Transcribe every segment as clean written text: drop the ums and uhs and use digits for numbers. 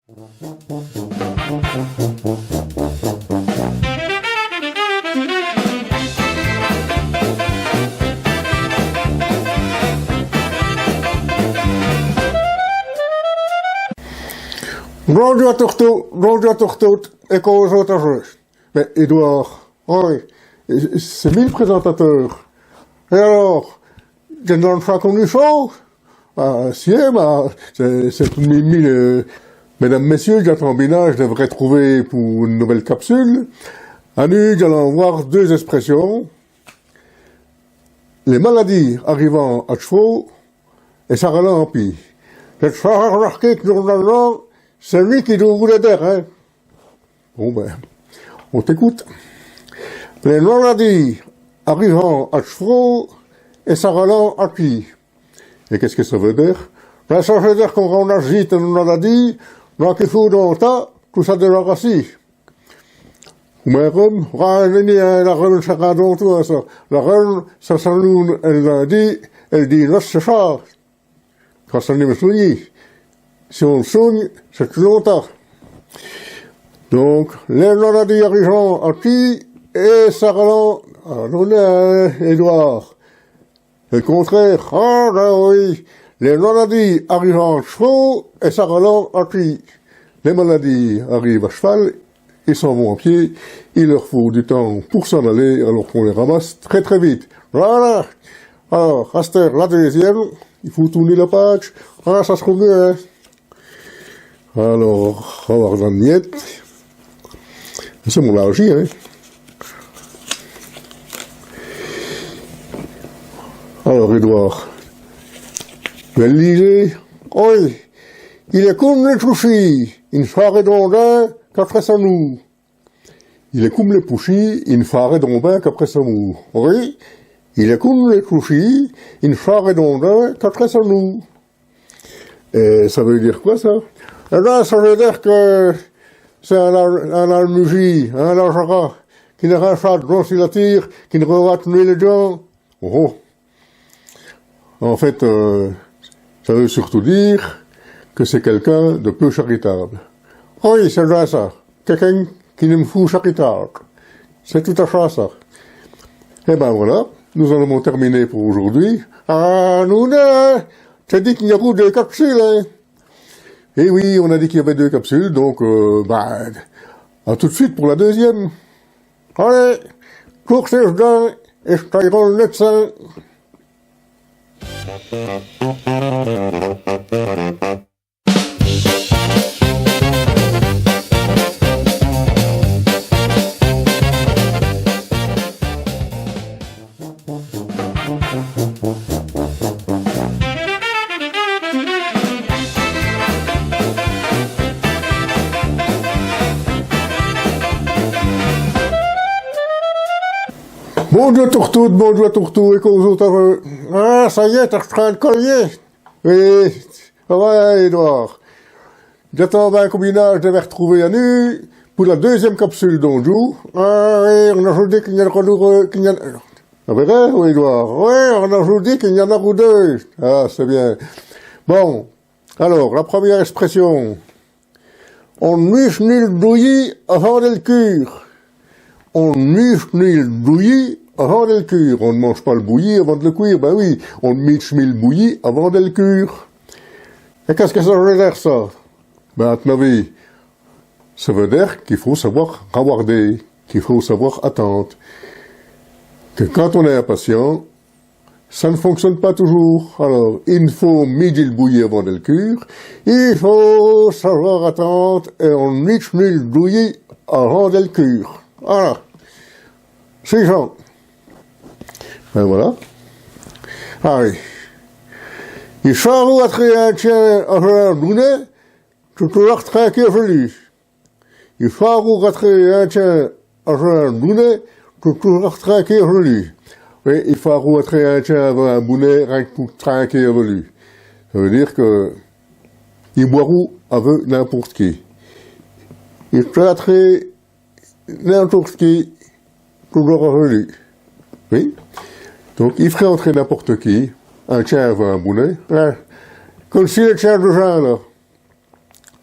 Bonjour Tourtout, et qu'on joue à jeu. Mais Edouard, oui, c'est 1000 présentateurs. Et alors, j'ai dans le choix comme du show. C'est 1000, mesdames, messieurs, j'attends bien, je devrais trouver pour une nouvelle capsule. À nous, nous allons voir deux expressions. Les maladies arrivant à chevaux, et ça ralentit. J'ai remarqué que normalement, c'est lui qui doit vous l'aider, hein. Bon ben, on t'écoute. Les maladies arrivant à chevaux, et ça ralentit. Et qu'est-ce que ça veut dire? Ben, ça veut dire qu'on agite une maladie, donc il faut dans le temps, tout ça de la racine. Mais comme, la reine, c'est un don, tout ça. La reine, ça s'allume, elle dit, là, c'est ça. Quand ça n'est pas soigné. Si on le soigne, c'est plus longtemps. Donc, les maladies arrivant à qui, et ça ralentit, Edouard. Le contraire, oui, les maladies arrivent à chevaux et ça ralentit. Les maladies arrivent à cheval, ils s'en vont à pied, il leur faut du temps pour s'en aller, alors qu'on les ramasse très très vite. Voilà. Alors, Aster, la deuxième, il faut tourner la page. Voilà, ça se trouve mieux, hein. Alors, on va voir dans le miette. C'est mon largie, hein. Alors, Edouard, vous lisez, oui, il est comme les touchis, une soirée d'ondin qu'après ça nous. Il est comme les pouchis, une soirée d'ondin qu'après ça nous. Oui, il est comme les touchis, une soirée d'ondin qu'après ça nous. Et ça veut dire quoi, ça? Eh bien, ça veut dire que c'est un almugie, un largera, qui ne rachète pas si la tire, qui ne rate nuit les gens. Oh. En fait, ça veut surtout dire que c'est quelqu'un de peu charitable. Oui, c'est vrai ça. Quelqu'un qui ne me fout charitable. C'est tout à fait ça. Eh ben voilà, nous en avons terminé pour aujourd'hui. Ah, nous, t'as dit qu'il y a beaucoup de capsules, hein. Eh oui, on a dit qu'il y avait 2 capsules, donc, à tout de suite pour la deuxième. Allez, cours je donne, et je taillerai le médecin. Bonjour Tourtout, et qu'on vous autres. Ah, ça y est, t'as retrouvé le collier. Oui, ouais, Edouard. J'attends bien combien je devais retrouver à nu pour la deuxième capsule d'Onjou. Ah oui, on a ajouté qu'il y en a qu'il y en a... Ah, vrai, oui, Edouard. Oui, on a ajouté qu'il y en a ou 2. Ah, c'est bien. Bon. Alors, la première expression. On nuit le bouilli avant de le cuire. On nuit le bouilli avant de le cuire. On ne mange pas le bouilli avant de le cuire. Ben oui, on miche le bouilli avant de le cuire. Et qu'est-ce que ça veut dire, ça? Ben, à ton avis, ça veut dire qu'il faut savoir regarder, qu'il faut savoir attendre. Que quand on est impatient, ça ne fonctionne pas toujours. Alors, il faut midi le bouilli avant de le cuire. Il faut savoir attendre et on miche le bouilli avant de le cuire. Voilà. C'est Jean. Ben voilà. Ah oui. Il faut rentrer un tien à un bounet, tout leur traquer velu. Il faut rentrer un tien à un bounet, tout leur traquer velu. Oui, il faut rentrer un tien à un bounet, rien que pour traquer velu. Ça veut dire que, il boirou avec n'importe qui. Il peut rentrer n'importe qui, pour le revenu. Oui. Donc, il ferait entrer n'importe qui, un tien avant un boulet, hein, comme si le tien de Jean, là.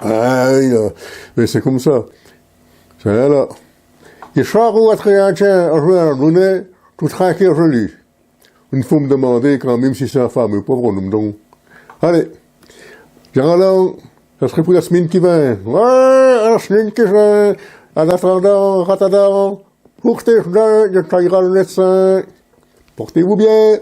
Ah oui, là. Mais c'est comme ça. C'est là. Et chaque fois que un tien a joué à donner, tout tranquille joli. Il faut me demander quand même si c'est un fameux pauvre homme. Donc, allez. Là, ça serait pour la semaine qui vient. Ouais, la semaine qui vient. En attendant, portez-vous, je taillerai le médecin. Portez-vous bien.